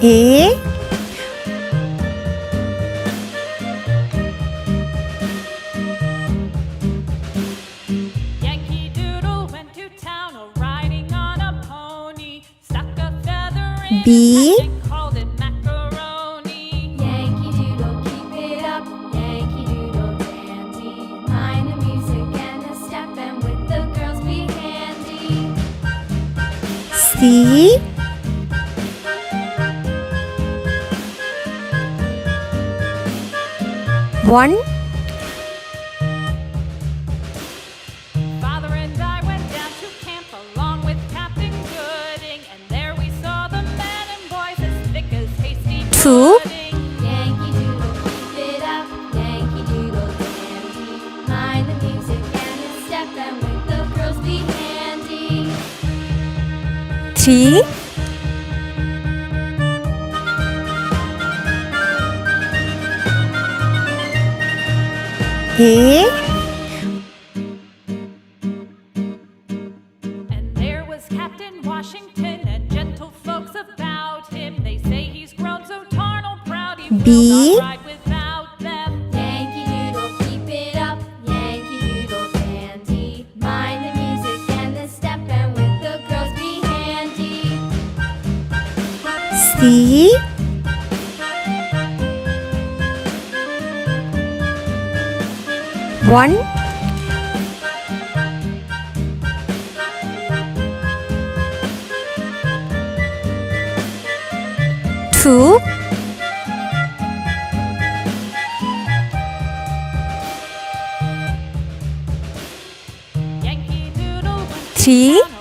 A. Yankee Doodle went to town riding on a pony, stuck a feather in B. his hat and called it macaroni. Yankee Doodle, keep it up. Yankee Doodle dandy. Mind the music and the step, and with the girls be handy. C. One. Father and I went down to camp along with Captain Gooding, and there we saw the men and boys as thick as hasty Two. pudding. Yankee Doodle, keep it up. Yankee Doodle dandy. Mind the music and the step, and with the girls be handy. 3. A. And there was Captain Washington and gentle folks about him. They say he's grown so tarnal proud he B. will not ride without them. Yankee Doodle, keep it up. Yankee Doodle dandy. Mind the music and the step, and with the girls be handy. C. One. Two. Yankee Doodle went to 3. town